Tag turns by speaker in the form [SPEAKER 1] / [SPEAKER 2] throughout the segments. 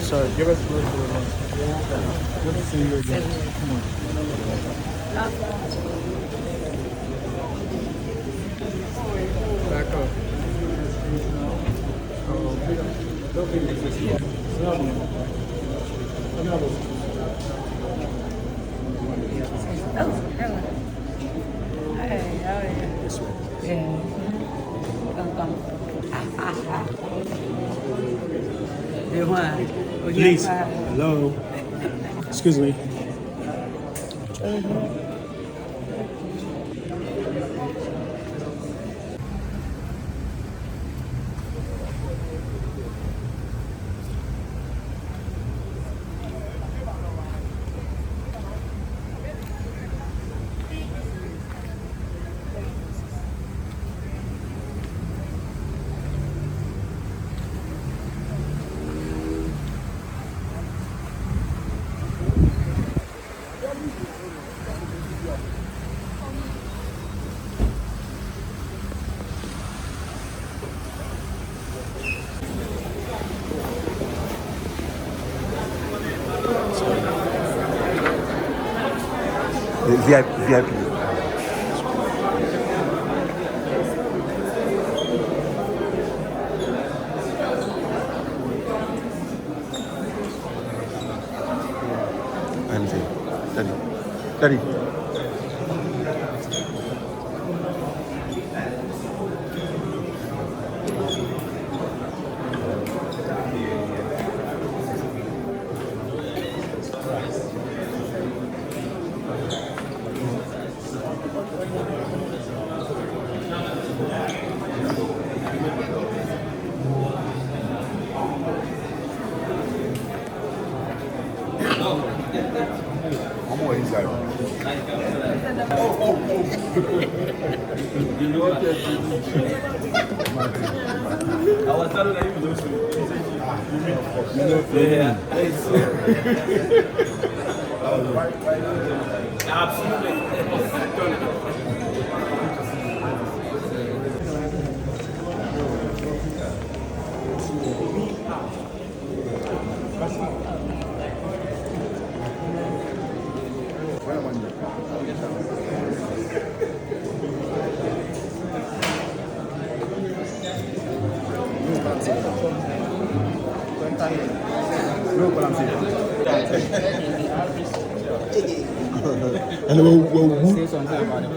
[SPEAKER 1] Sorry, give us a little bit of lunch. Good to see you again. Come on. Back up.
[SPEAKER 2] Oh, hello. Hey, how are you?
[SPEAKER 1] This way.
[SPEAKER 2] Yeah. Come.
[SPEAKER 1] Please. Hello. Excuse me.
[SPEAKER 3] VIP. Daddy. I'm more inside. You know what? I was telling you to do Absolutely.
[SPEAKER 1] And we'll say something about it.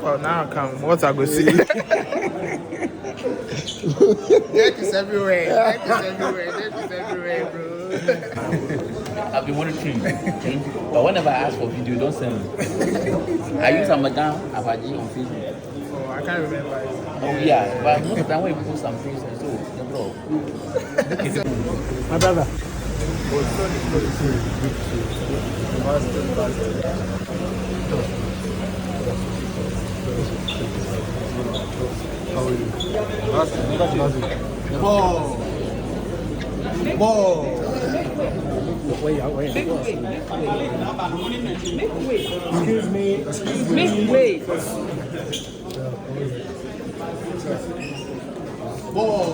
[SPEAKER 1] Well, now come. What I go see? Net is everywhere. Net is everywhere, bro.
[SPEAKER 4] I've been wanting to change, but whenever I ask for video, don't send me. I use Amagan Abaji on Facebook.
[SPEAKER 1] Oh, I can't remember.
[SPEAKER 4] Oh yeah, but most of the time when you post some things, so the bro.
[SPEAKER 1] My brother. How are you? Ball. Wait. Excuse me.
[SPEAKER 2] Make way.
[SPEAKER 1] Ball.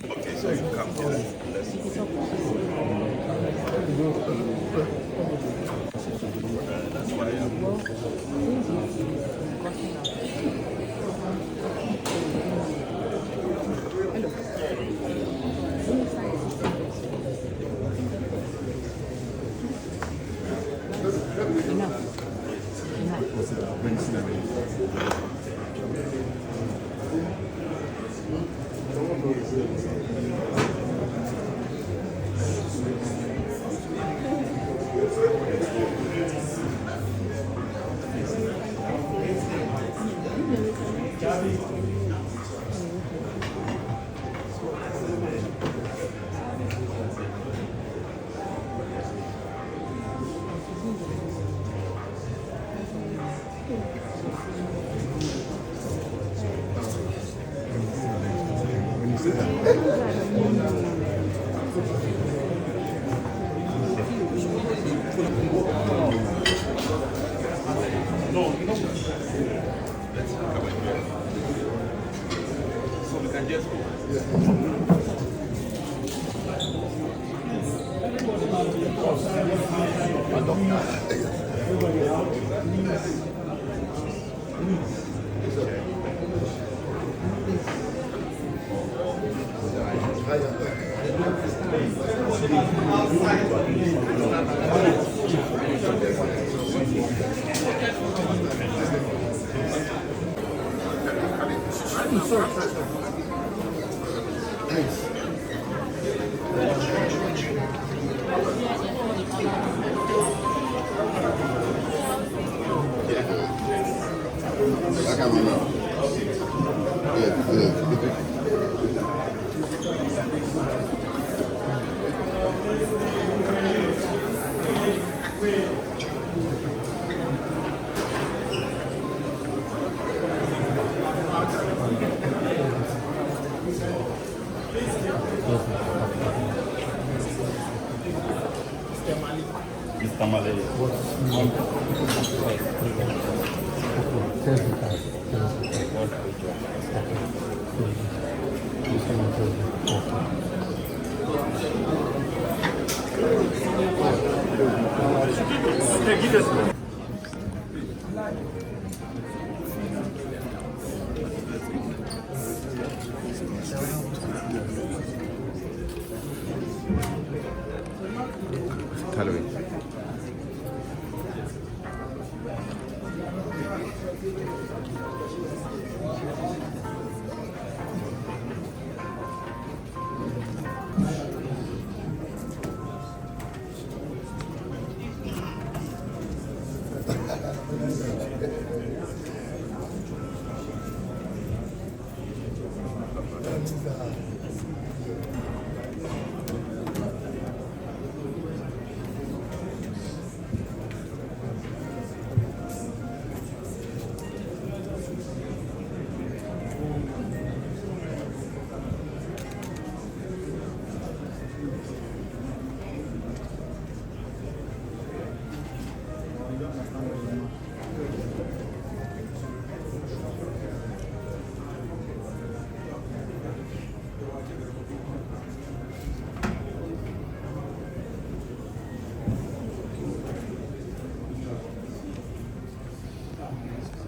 [SPEAKER 3] Okay, so you come here. That's why
[SPEAKER 4] can just go.
[SPEAKER 3] Mr. Malik.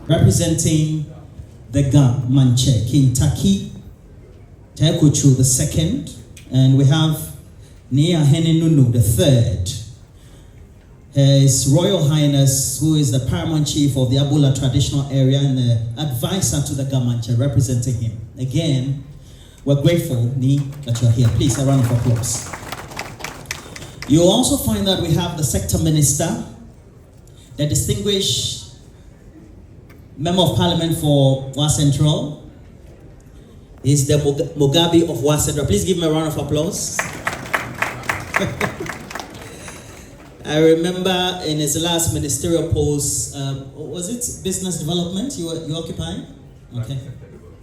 [SPEAKER 5] Representing the Gamanche, Kentucky, Taekuchu the second, and we have Nia Henenunu the third. His Royal Highness, who is the Paramount Chief of the Abula traditional area and the advisor to the Gamanche, representing him. Again, we're grateful, Ni, that you're here. Please, a round of applause. You'll also find that we have the Sector Minister, the distinguished Member of Parliament for Wa Central. He's the Mugabe of Wa Central. Please give him a round of applause. I remember in his last ministerial post, was it business development you occupying? Okay.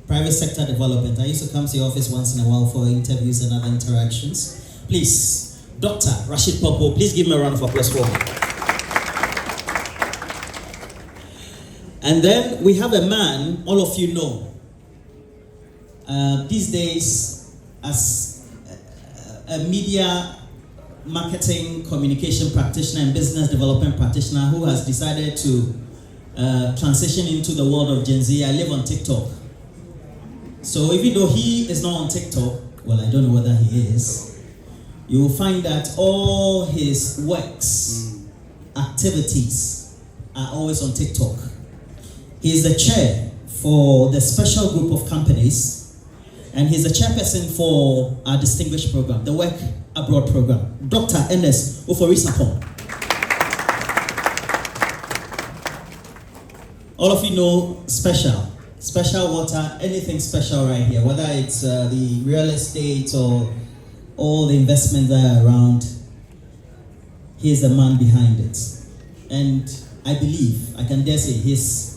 [SPEAKER 5] Private sector development. I used to come to your office once in a while for interviews and other interactions. Please, Dr. Rashid Popo, please give him a round of applause for me. And then we have a man, all of you know, these days as a media marketing communication practitioner and business development practitioner who has decided to transition into the world of Gen Z. I live on TikTok. So even though he is not on TikTok, well, I don't know whether he is, you will find that all his works, activities are always on TikTok. He is the chair for the special group of companies, and he's the chairperson for our distinguished program, the Work Abroad program. Dr. Ernest Oforisapon. All of you know special water, anything special right here, whether it's the real estate or all the investments that are around, he is the man behind it. And I believe, I can dare say, his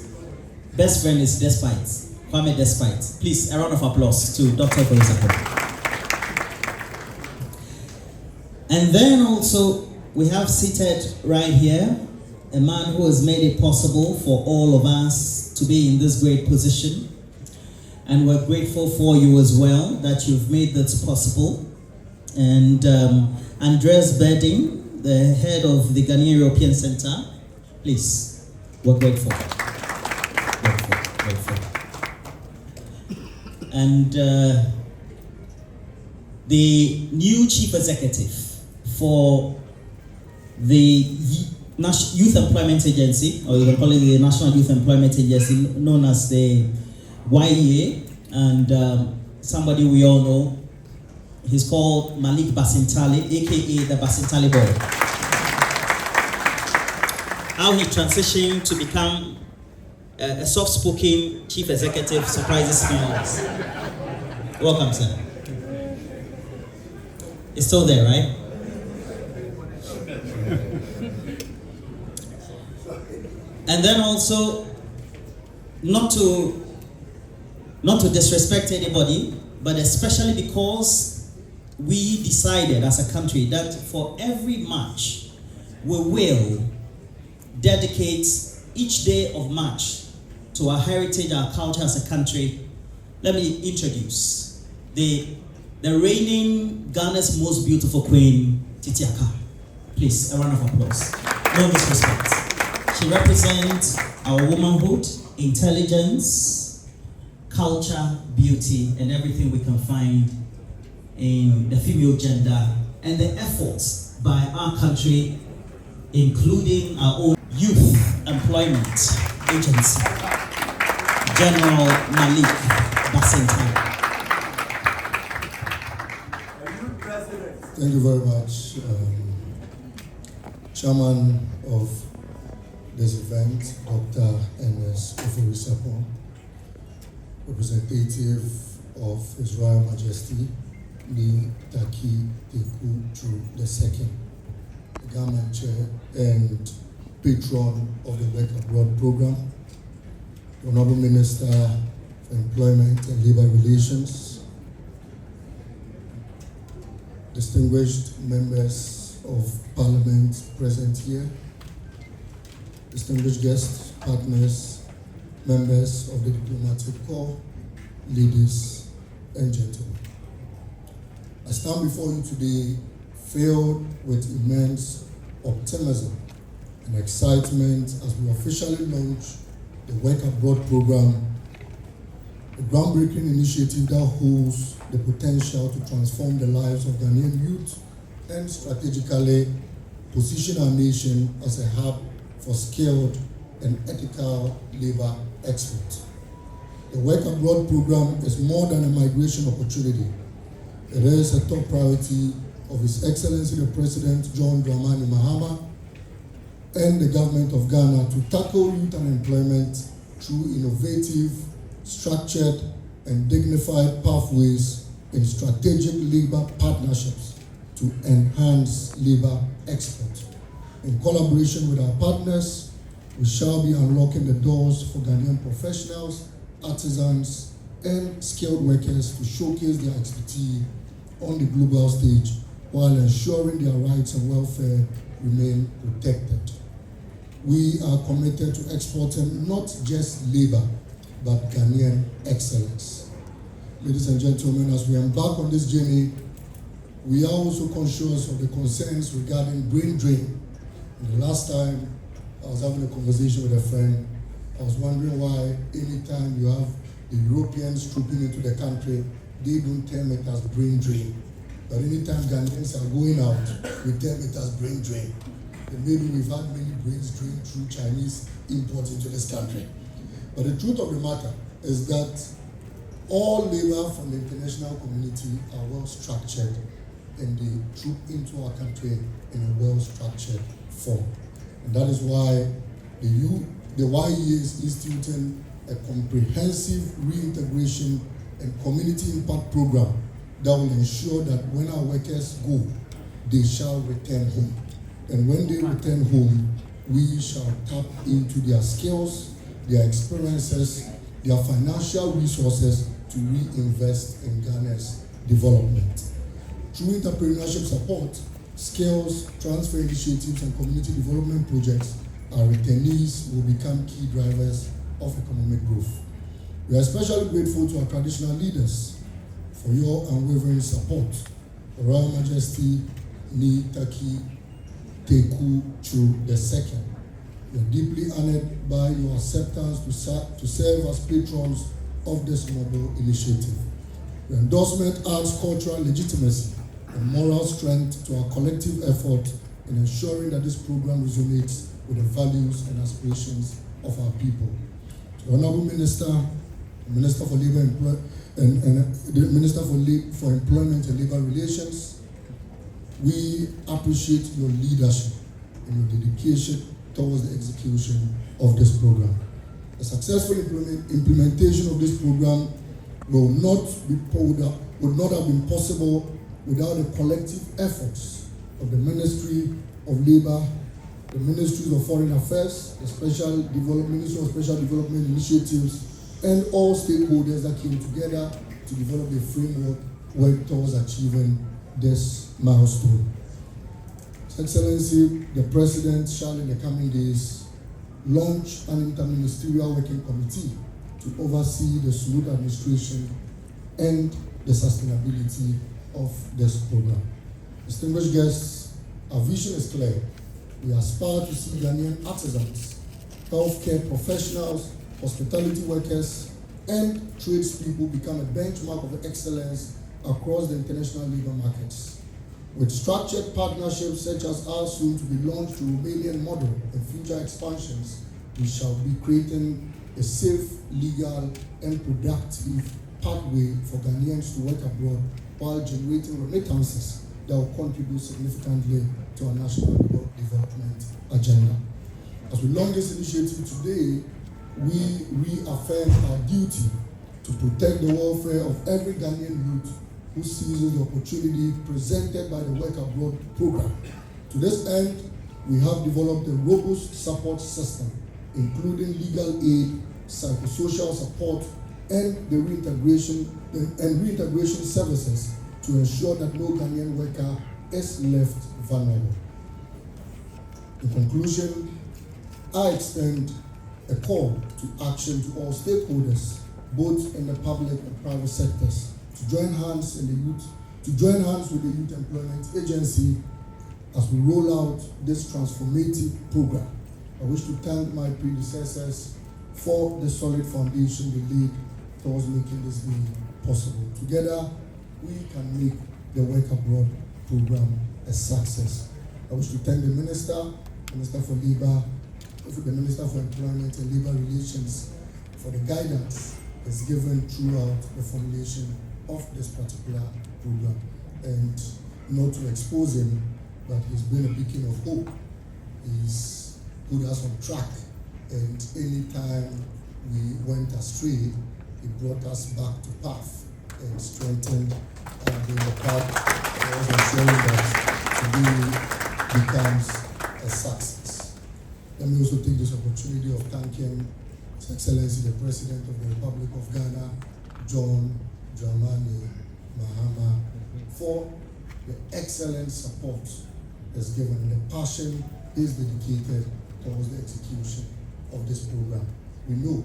[SPEAKER 5] best friend is Despite, Kwame Despite. Please, a round of applause to Dr. Oforisapon. And then also, we have seated right here, a man who has made it possible for all of us to be in this great position. and we're grateful for you as well that you've made this possible. And Andreas Berding, the head of the Ghanaian European Center, please, we're grateful. Grateful. And the new chief executive for the Youth Employment Agency, or you can call it the National Youth Employment Agency, known as the YEA, and somebody we all know, he's called Malik Basintale, aka the Basintale boy. How he transitioned to become a soft-spoken chief executive surprises me always. Welcome, sir. It's still there, right? And then also, not to disrespect anybody, but especially because we decided as a country that for every March, we will dedicate each day of March to our heritage, our culture as a country. Let me introduce the reigning Ghana's most beautiful queen, Titiaka. Please, a round of applause. No disrespect. She represents our womanhood, intelligence, culture, beauty, and everything we can find in the female gender, and the efforts by our country, including our own Youth Employment Agency, General Malik Basintale.
[SPEAKER 6] Thank you very much, Chairman of this event, Dr. N.S. Oforisapo, representative of His Royal Majesty, Ni Taki Teku Chu II, the Government Chair and Patron of the Work Abroad Program, the Honorable Minister for Employment and Labour Relations, distinguished members of Parliament present here, distinguished guests, partners, members of the diplomatic corps, ladies and gentlemen. I stand before you today filled with immense optimism and excitement as we officially launch the Work Abroad Program, a groundbreaking initiative that holds the potential to transform the lives of Ghanaian youth and strategically position our nation as a hub for skilled and ethical labor export. The Work Abroad Program is more than a migration opportunity. It is a top priority of His Excellency the President John Dramani Mahama and the government of Ghana to tackle youth unemployment through innovative, structured, and dignified pathways in strategic labor partnerships to enhance labor export. In collaboration with our partners, we shall be unlocking the doors for Ghanaian professionals, artisans, and skilled workers to showcase their expertise on the global stage while ensuring their rights and welfare remain protected. We are committed to exporting not just labor, but Ghanaian excellence. Ladies and gentlemen, as we embark on this journey, we are also conscious of the concerns regarding brain drain. And the last time I was having a conversation with a friend, I was wondering why anytime you have the Europeans trooping into the country, they don't term it as brain drain. But anytime Ghanaians are going out, we term it as brain drain. And maybe we've had many brains drained through Chinese imports into this country. But the truth of the matter is that all labor from the international community are well structured and they troop into our country in a well structured form. And that is why the YEA is instituting a comprehensive reintegration and community impact program that will ensure that when our workers go, they shall return home. And when they return home, we shall tap into their skills, their experiences, their financial resources to reinvest in Ghana's development. Through entrepreneurship support, skills, transfer initiatives, and community development projects, our returnees will become key drivers of economic growth. We are especially grateful to our traditional leaders for your unwavering support. Her Royal Majesty Nitaki Teku Chu II. We are deeply honored by your acceptance to serve as patrons of this noble initiative. Your endorsement adds cultural legitimacy and moral strength to our collective effort in ensuring that this program resonates with the values and aspirations of our people. To the Honorable Minister, Minister for Labor and the Minister for Employment and Labor Relations, we appreciate your leadership and your dedication towards the execution of this program. The successful implementation of this program would not have been possible without the collective efforts of the Ministry of Labor, the Ministries of Foreign Affairs, the Ministry of Special Development Initiatives, and all stakeholders that came together to develop a framework work towards achieving this milestone. His Excellency, the President shall in the coming days launch an interministerial working committee to oversee the smooth administration and the sustainability of this program. Distinguished guests, our vision is clear. We aspire to see Ghanaian artisans, healthcare professionals, hospitality workers, and tradespeople become a benchmark of excellence across the international labor markets. With structured partnerships such as our soon to be launched Romanian model and future expansions, we shall be creating a safe, legal, and productive pathway for Ghanaians to work abroad while generating remittances that will contribute significantly to our national development agenda. As we launch this initiative today, we reaffirm our duty to protect the welfare of every Ghanaian youth who seizes the opportunity presented by the Work Abroad program. To this end, we have developed a robust support system, including legal aid, psychosocial support, and the reintegration services to ensure that no Ghanaian worker is left vulnerable. In conclusion, I extend a call to action to all stakeholders, both in the public and private sectors, to join hands with the Youth Employment Agency as we roll out this transformative program. I wish to thank my predecessors for the solid foundation they laid towards making this be possible. Together, we can make the Work Abroad program a success. I wish to thank the Minister for Labor, the Minister for Employment and Labor Relations for the guidance that's given throughout the formulation of this particular program. And not to expose him, but he's been a beacon of hope. He's put us on track, and anytime we went astray, he brought us back to path and strengthened the path towards ensuring that today becomes a success. Let me also take this opportunity of thanking His Excellency the President of the Republic of Ghana, John Dramani Mahama, for the excellent support that's given and the passion is dedicated towards the execution of this program. We know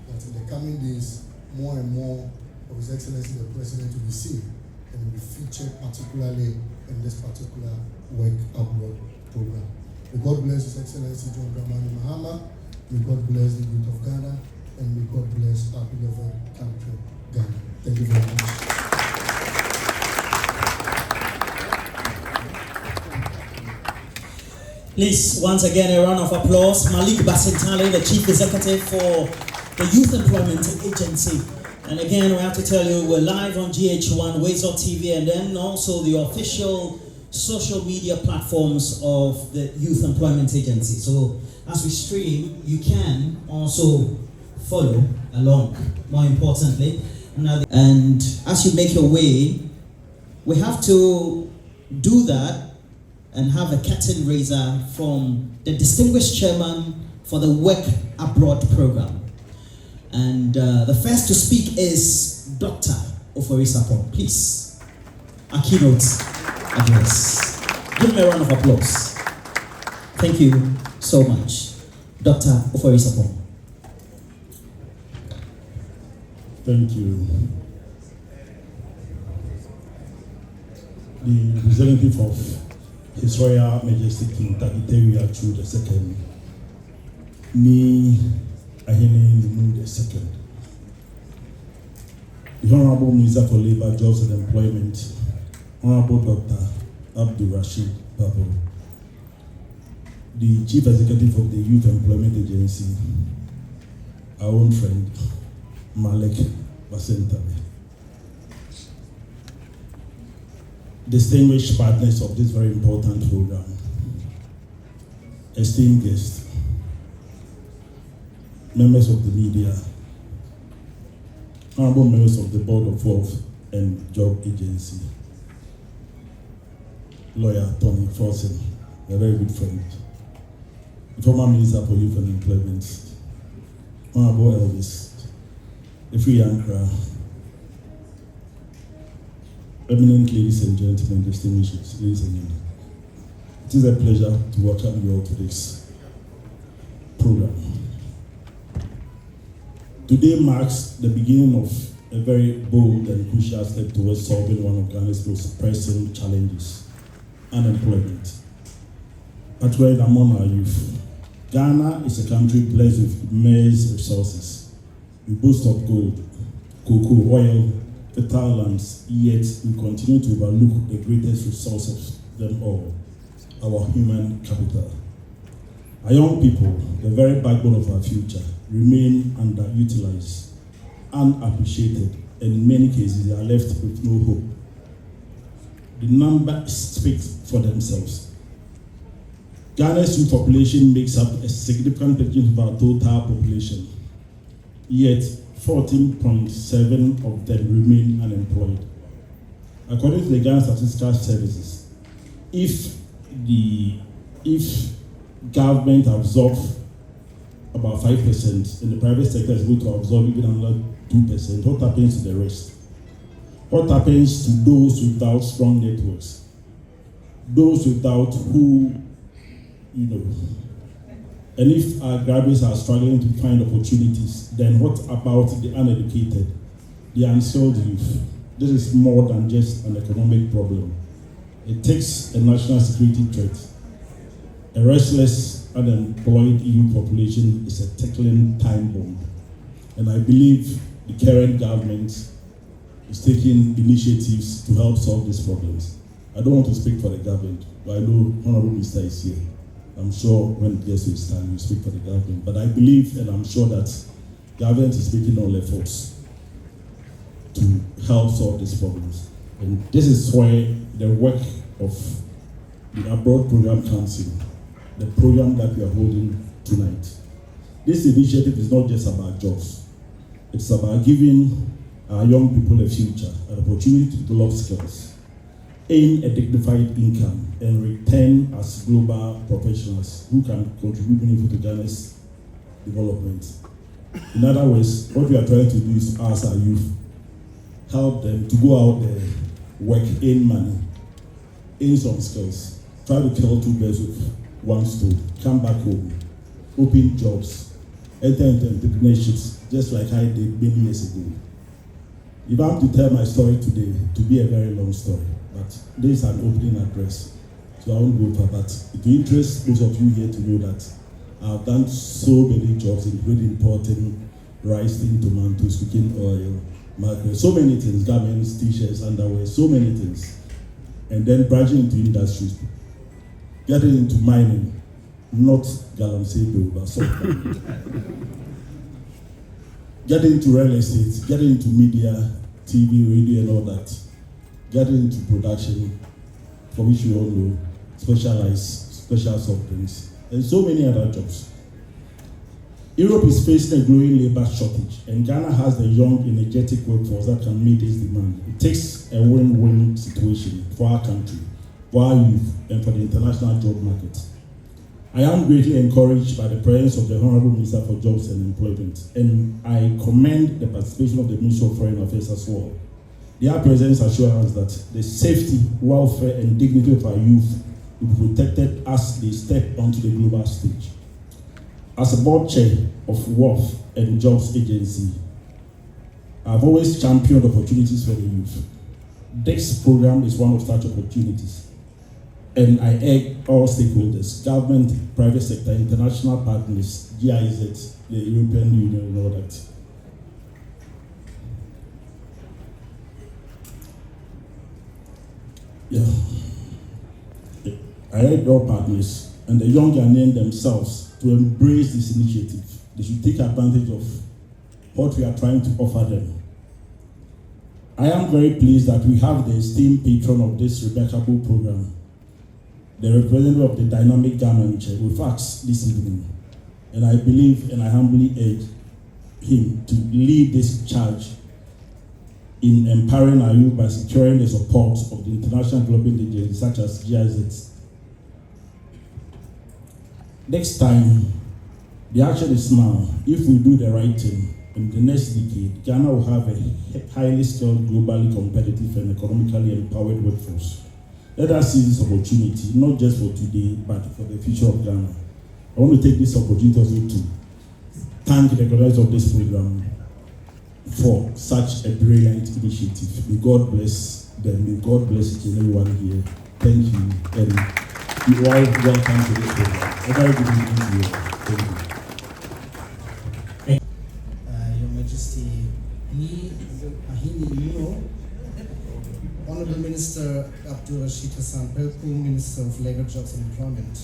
[SPEAKER 6] that in the coming days, more and more of His Excellency the President will be seen and will be featured particularly in this particular Work Abroad program. May God bless His Excellency John Dramani Mahama. May God bless the youth of Ghana, and may God bless our beloved country, Ghana. Thank you very much.
[SPEAKER 5] Please, once again, a round of applause. Malik Basintale, the Chief Executive for the Youth Employment Agency. And again, we have to tell you, we're live on GH1, Ways TV, and then also the official social media platforms of the Youth Employment Agency. So as we stream, you can also follow along, more importantly. And as you make your way, we have to do that and have a curtain raiser from the distinguished chairman for the Work Abroad program. And the first to speak is Dr. Ofori-Sapong. Please, a keynote address. Give me a round of applause. Thank you so much. Dr. Ofori-Sapong.
[SPEAKER 7] Thank you. The representative of His Royal Majesty King Takitewi Achu II, Ni Ahene Nunu II, the Honorable Minister for Labour, Jobs and Employment, Honorable Dr. Abdul Rashid Babu, the Chief Executive of the Youth Employment Agency, our own friend, Malik Basintale, distinguished partners of this very important program, esteemed guests, members of the media, honorable members of the Board of Wealth and Job Agency, lawyer Tony Forsen, a very good friend, the former Minister for Youth and Employment, Honorable Elvis, the free Ankara, eminent ladies and gentlemen, distinguished ladies and gentlemen. It is a pleasure to welcome you all to this program. Today marks the beginning of a very bold and crucial step towards solving one of Ghana's most pressing challenges, unemployment, particularly among our youth. Ghana is a country blessed with immense resources. We boast of gold, cocoa, oil, fertile lands, yet we continue to overlook the greatest resource of them all, our human capital. Our young people, the very backbone of our future, remain underutilized, unappreciated, and in many cases they are left with no hope. The numbers speak for themselves. Ghana's youth population makes up a significant percentage of our total population, yet 14.7% of them remain unemployed. According to the Ghana Statistical Services, if government absorbs about 5% and the private sector is going to absorb even another 2%, what happens to the rest? What happens to those without strong networks? Those without who, and if our graduates are struggling to find opportunities, then what about the uneducated, the unskilled youth? This is more than just an economic problem. It takes a national security threat. A restless, unemployed youth population is a tickling time bomb. And I believe the current government is taking initiatives to help solve these problems. I don't want to speak for the government, but I know Honorable Minister is here. I'm sure when it gets to his time, you speak for the government. But I believe and I'm sure that government is making all efforts to help solve these problems. And this is where the work of the Abroad Program Council, the program that we are holding tonight. This initiative is not just about jobs. It's about giving our young people a future, an opportunity to develop skills, earn a dignified income, and return as global professionals who can contribute meaningfully to Ghana's development. In other words, what we are trying to do is to ask our youth, help them to go out there, work, earn money, earn some skills, try to kill two birds with one stone, come back home, open jobs, enter into entrepreneurships, just like I did many years ago. If I'm to tell my story today, to be a very long story, but this is an opening address, so I won't go far. But it will interest most of you here to know that I've done so many jobs, including importing rice, tomatoes, cooking oil, mackerel, so many things, garments, t-shirts, underwear, so many things. And then branching into industries, getting into mining, not galamsey, but salt. Getting into real estate, getting into media, TV, radio, and all that. Getting into production, for which we all know, special soft drinks, and so many other jobs. Europe is facing a growing labor shortage, and Ghana has the young, energetic workforce that can meet this demand. It takes a win-win situation for our country, for our youth, and for the international job market. I am greatly encouraged by the presence of the Honorable Minister for Jobs and Employment, and I commend the participation of the Minister of Foreign Affairs as well. Their presence assures us that the safety, welfare, and dignity of our youth will be protected as they step onto the global stage. As a board chair of Wealth and Jobs Agency, I've always championed opportunities for the youth. This program is one of such opportunities. And I urge all stakeholders, government, private sector, international partners, GIZ, the European Union, and all that. Yeah. I urge all partners and the young Ghanaians themselves to embrace this initiative. They should take advantage of what we are trying to offer them. I am very pleased that we have the esteemed patron of this remarkable program, the representative of the dynamic Ghana with us this evening. And I believe and I humbly urge him to lead this charge in empowering our youth by securing the support of the international global agencies such as GIZ. Next time, the action is now. If we do the right thing, in the next decade, Ghana will have a highly skilled, globally competitive, and economically empowered workforce. Let us seize this opportunity, not just for today, but for the future of Ghana. I want to take this opportunity also to thank the organizers of this program for such a brilliant initiative. May God bless them. May God bless each and everyone here. Thank you. And you are welcome to this program. A very good evening to you. Thank you.
[SPEAKER 8] Your Majesty, Honorable Minister Abdul Rashid Hassan Pelku, Minister of Labour, Jobs and Employment,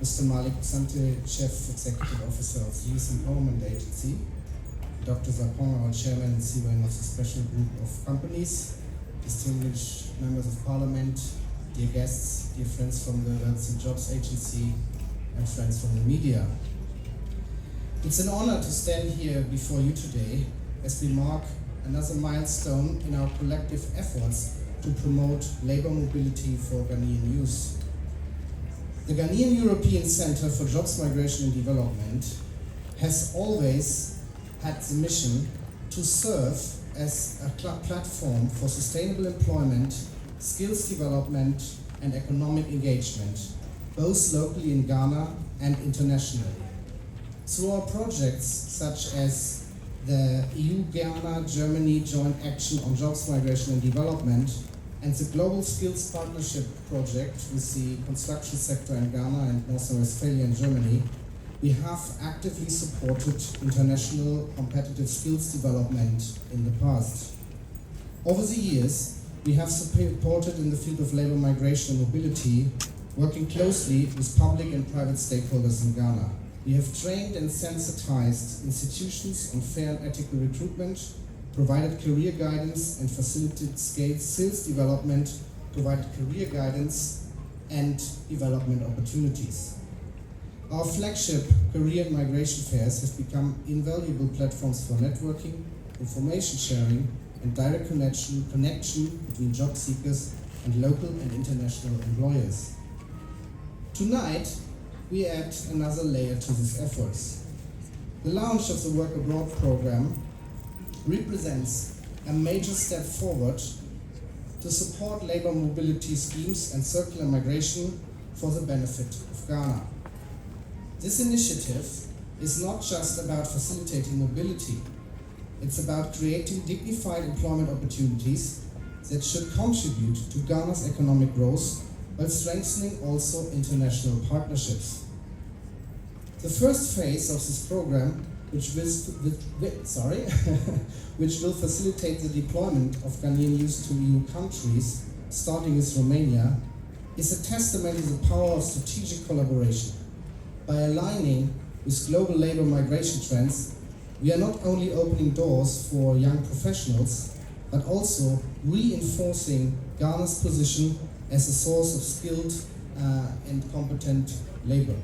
[SPEAKER 8] Mr. Malik Basintale, Chief Executive Officer of the Youth Empowerment Agency, Dr. Zapong, our Chairman and CEO of the Special Group of Companies, distinguished members of Parliament, dear guests, dear friends from the NDC Jobs Agency, and friends from the media. It's an honor to stand here before you today as we mark another milestone in our collective efforts to promote labor mobility for Ghanaian youth. The Ghanaian European Center for Jobs, Migration and Development has always had the mission to serve as a platform for sustainable employment, skills development, and economic engagement, both locally in Ghana and internationally. Through our projects such as the EU-Ghana-Germany Joint Action on Jobs, Migration and Development, and the Global Skills Partnership Project with the construction sector in Ghana and North Rhine-Westphalia in Germany, we have actively supported international competitive skills development in the past. Over the years, we have supported in the field of labor migration and mobility, working closely with public and private stakeholders in Ghana. We have trained and sensitized institutions on fair and ethical recruitment, provided career guidance and facilitated skills development, provided career guidance and development opportunities. Our flagship career and migration fairs have become invaluable platforms for networking, information sharing, and direct connection between job seekers and local and international employers. Tonight, we add another layer to these efforts. The launch of the Work Abroad program represents a major step forward to support labor mobility schemes and circular migration for the benefit of Ghana. This initiative is not just about facilitating mobility, it's about creating dignified employment opportunities that should contribute to Ghana's economic growth while strengthening also international partnerships. The first phase of this program, which will facilitate the deployment of Ghanaian youth to EU countries, starting with Romania, is a testament to the power of strategic collaboration. By aligning with global labor migration trends, we are not only opening doors for young professionals, but also reinforcing Ghana's position as a source of skilled and competent labor.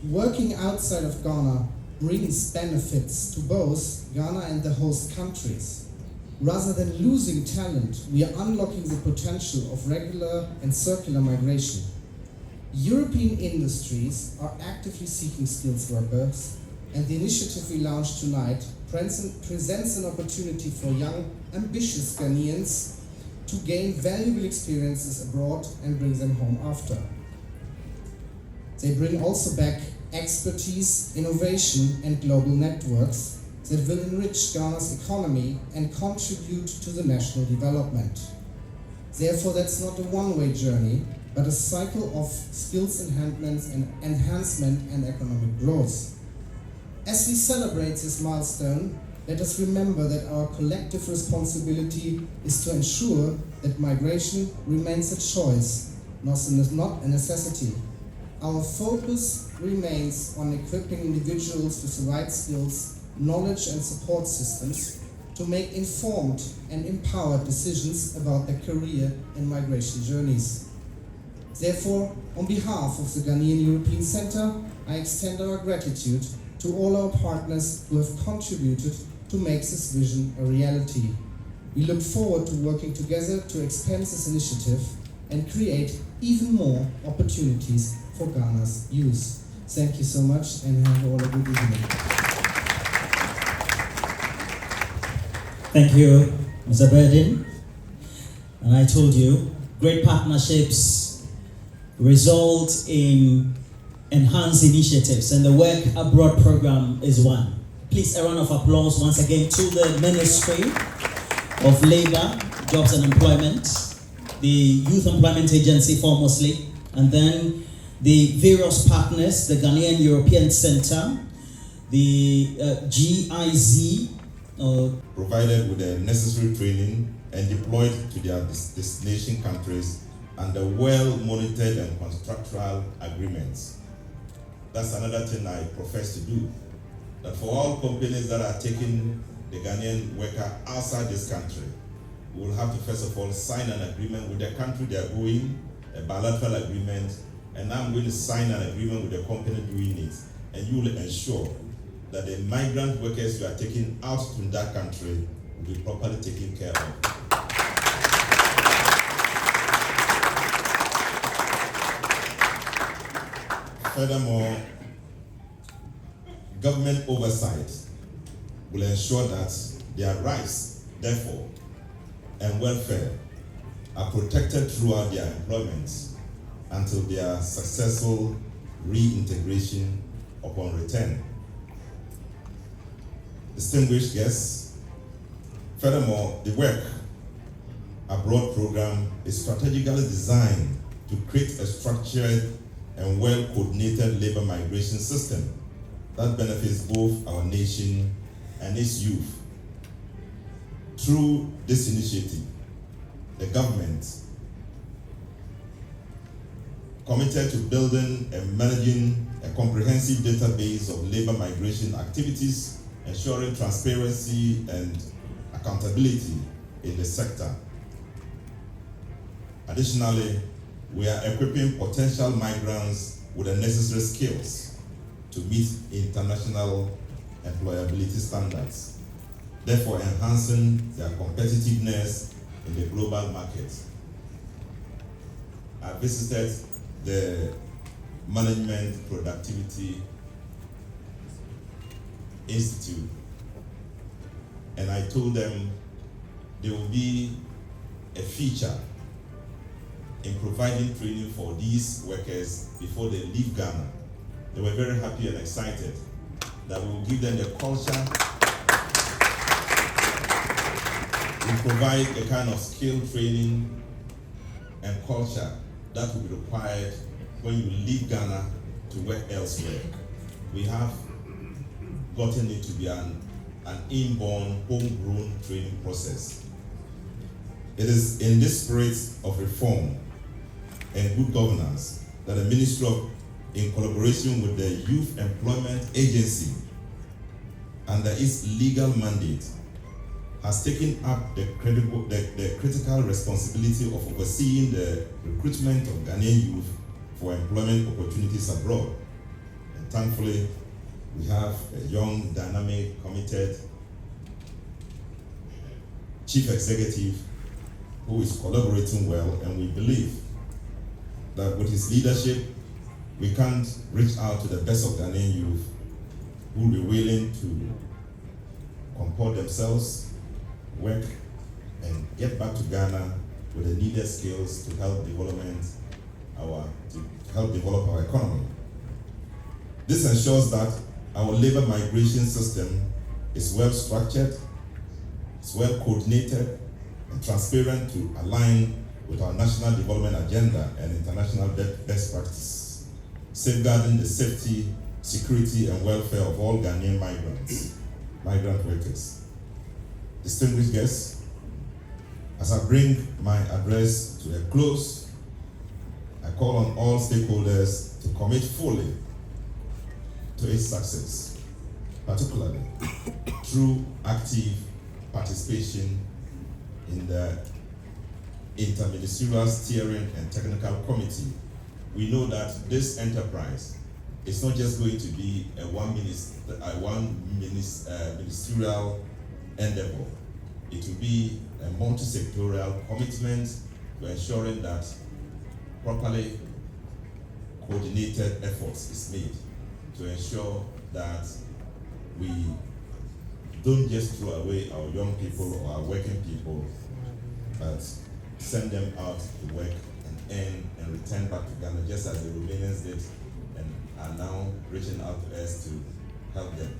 [SPEAKER 8] Working outside of Ghana brings benefits to both Ghana and the host countries. Rather than losing talent, we are unlocking the potential of regular and circular migration. European industries are actively seeking skilled workers, and the initiative we launched tonight presents an opportunity for young, ambitious Ghanaians to gain valuable experiences abroad and bring them home after. They bring also back expertise, innovation, and global networks, that will enrich Ghana's economy and contribute to the national development. Therefore, that's not a one-way journey, but a cycle of skills enhancement and economic growth. As we celebrate this milestone, let us remember that our collective responsibility is to ensure that migration remains a choice, not a necessity. Our focus remains on equipping individuals with the right skills, knowledge and support systems to make informed and empowered decisions about their career and migration journeys. Therefore, on behalf of the Ghanaian European Center, I extend our gratitude to all our partners who have contributed to make this vision a reality. We look forward to working together to expand this initiative and create even more opportunities for Ghana's youth. Thank you so much and have all a good evening.
[SPEAKER 5] Thank you, Mr. Berdin. And I told you, great partnerships result in enhanced initiatives, and the Work Abroad program is one. Please, a round of applause once again to the Ministry of Labour, Jobs and Employment, the Youth Employment Agency formerly, and then the various partners, the Ghanaian European Center, the GIZ,
[SPEAKER 9] provided with the necessary training and deployed to their destination countries under well-monitored and contractual agreements. That's another thing I profess to do. That for all companies that are taking the Ghanaian worker outside this country, we will have to first of all sign an agreement with the country they are going, a bilateral agreement, and I'm going to sign an agreement with the company doing it. And you will ensure that the migrant workers you are taking out to that country will be properly taken care of. Furthermore, government oversight will ensure that their rights, therefore, and welfare are protected throughout their employment until their successful reintegration upon return. Distinguished guests, furthermore, the Work Abroad program is strategically designed to create a structured and well-coordinated labor migration system that benefits both our nation and its youth. Through this initiative, the government committed to building and managing a comprehensive database of labor migration activities, ensuring transparency and accountability in the sector. Additionally, we are equipping potential migrants with the necessary skills to meet international employability standards, therefore enhancing their competitiveness in the global market. I visited the Management Productivity Institute, and I told them there will be a feature in providing training for these workers before they leave Ghana. They were very happy and excited that we will give them the culture. We provide a kind of skill training and culture that will be required when you leave Ghana to work elsewhere. We have gotten it to be an inborn, homegrown training process. It is in this spirit of reform and good governance that the Ministry of, in collaboration with the Youth Employment Agency, under its legal mandate, has taken up the critical responsibility of overseeing the recruitment of Ghanaian youth for employment opportunities abroad. And thankfully, we have a young, dynamic, committed chief executive who is collaborating well, and we believe that with his leadership, we can reach out to the best of Ghanaian youth who will be willing to comport themselves, work, and get back to Ghana with the needed skills to help develop our economy. This ensures that our labor migration system is well structured, it's well coordinated, and transparent to align with our national development agenda and international best practice, safeguarding the safety, security, and welfare of all Ghanaian migrant workers. Distinguished guests, as I bring my address to a close, I call on all stakeholders to commit fully to its success, particularly through active participation in the Interministerial Steering and Technical Committee. We know that this enterprise is not just going to be a ministerial endeavor. It will be a multi-sectorial commitment to ensuring that properly coordinated efforts is made to ensure that we don't just throw away our young people or our working people, but send them out to work and earn and return back to Ghana, just as the Romanians did and are now reaching out to us to help them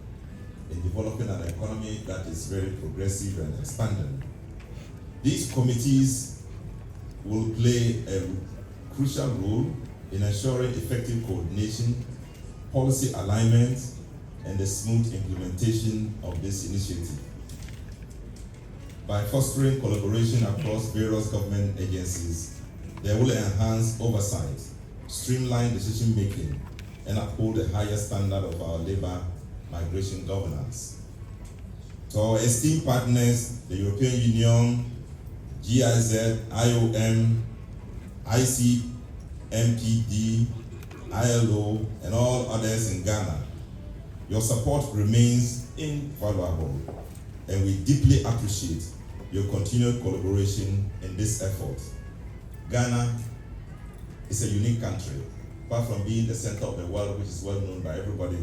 [SPEAKER 9] in developing an economy that is very progressive and expanding. These committees will play a crucial role in ensuring effective coordination, policy alignment, and the smooth implementation of this initiative. By fostering collaboration across various government agencies, they will enhance oversight, streamline decision-making, and uphold a higher standard of our labor migration governance. To our esteemed partners, the European Union, GIZ, IOM, ICMPD, ILO, and all others in Ghana, your support remains invaluable, and we deeply appreciate your continued collaboration in this effort. Ghana is a unique country. Apart from being the center of the world, which is well known by everybody,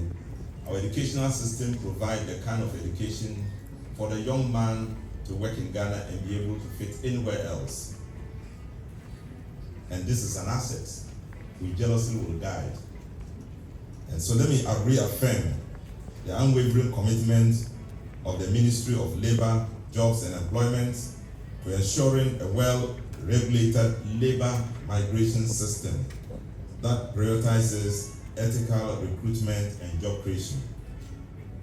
[SPEAKER 9] our educational system provides the kind of education for the young man to work in Ghana and be able to fit anywhere else. And this is an asset we jealously will guide. And so let me reaffirm the unwavering commitment of the Ministry of Labor, Jobs and Employment to ensuring a well-regulated labor migration system that prioritizes ethical recruitment and job creation.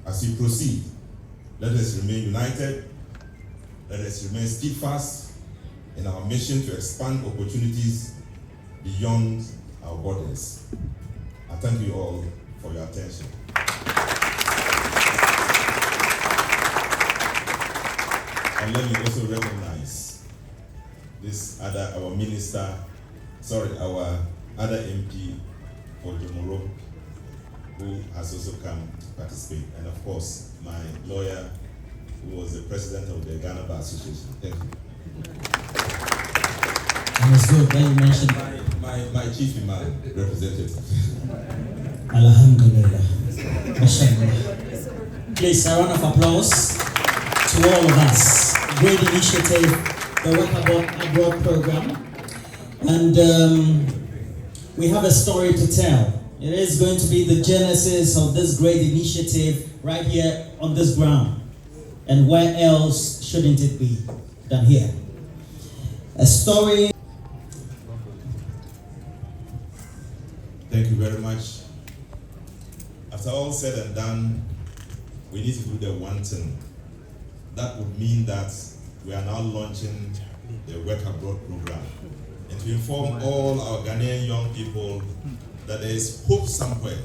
[SPEAKER 9] As we proceed, let us remain united, let us remain steadfast in our mission to expand opportunities beyond our borders. I thank you all for your attention. And let me also recognize our other MP for Jomoro, who has also come to participate, and of course, my lawyer, who was the president of the Ghana Bar Association. Thank you.
[SPEAKER 5] And it's good that you mentioned
[SPEAKER 9] my chief imam representative.
[SPEAKER 5] Alhamdulillah. Mashallah. Please, a round of applause to all of us. Great initiative, the Work Abroad program. And we have a story to tell. It is going to be the genesis of this great initiative right here on this ground. And where else shouldn't it be than here? A story.
[SPEAKER 9] Thank you very much. After all said and done, we need to do the one thing. That would mean that we are now launching the Work Abroad program, and to inform all our Ghanaian young people that there is hope somewhere,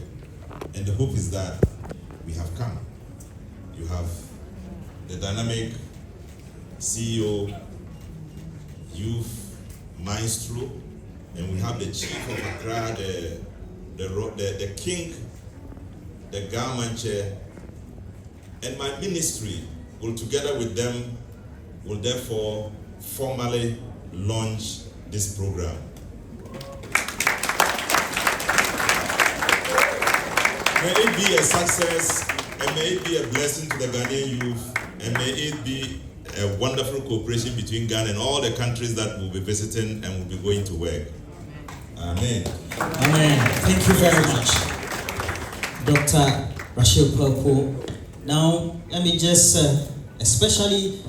[SPEAKER 9] and the hope is that we have come. You have the dynamic CEO, youth maestro, and we have the chief of Accra, the king, the government chair, and my ministry will, together with them, will therefore formally launch this program. May it be a success, and may it be a blessing to the Ghanaian youth, and may it be a wonderful cooperation between Ghana and all the countries that we'll be visiting and will be going to work. Amen.
[SPEAKER 5] Amen. Thank you very much, Dr. Rachel Popo, Now, let me just, especially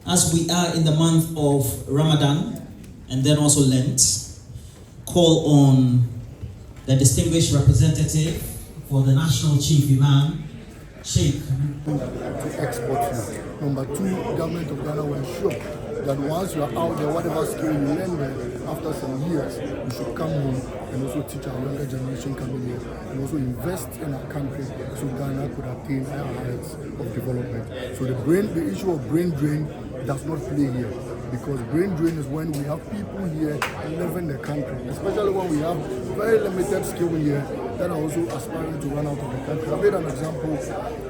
[SPEAKER 5] as we are in the month of Ramadan and then also Lent, call on the distinguished representative for the National Chief Imam, Sheikh.
[SPEAKER 6] To export you. Number two, government of Ghana will ensure that once you are out there, whatever skill you learn there, after some years, you should come home and also teach our younger generation coming here and also invest in our country so Ghana could attain higher heights of development. So the issue of brain drain does not play here, because brain drain is when we have people here living the country, especially when we have very limited skill here that are also aspiring to run out of the country. I made an example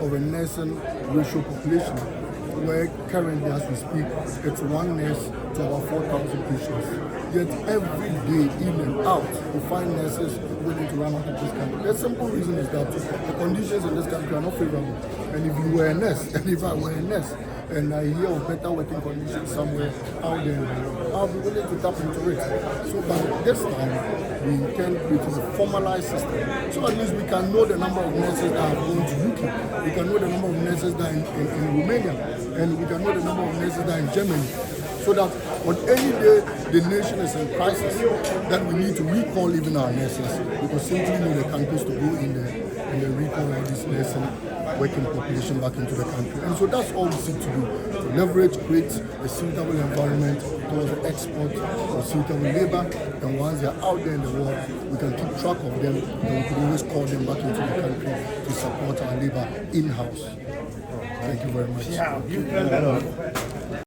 [SPEAKER 6] of a nursing ratio population where currently, as we speak, it's one nurse to about 4,000 patients. Yet every day, in and out, we find nurses willing to run out of this country. The simple reason is that the conditions in this country are not favorable. And if you were a nurse, and if I were a nurse, and I hear of better working conditions somewhere out there, I'll be willing to tap into it. So by this time, we intend creating a formalized system. So at least we can know the number of nurses that have gone to UK. We can know the number of nurses that are in Romania. And we can know the number of nurses that are in Germany. So that on any day the nation is in crisis, that we need to recall even our nurses, because simply need the countries to go in there and then recall all this nursing working population back into the country. And so that's all we seek to do, to leverage, create a suitable environment towards the export of suitable labor, and once they're out there in the world, we can keep track of them and we can always call them back into the country to support our labor in-house. Thank you very much.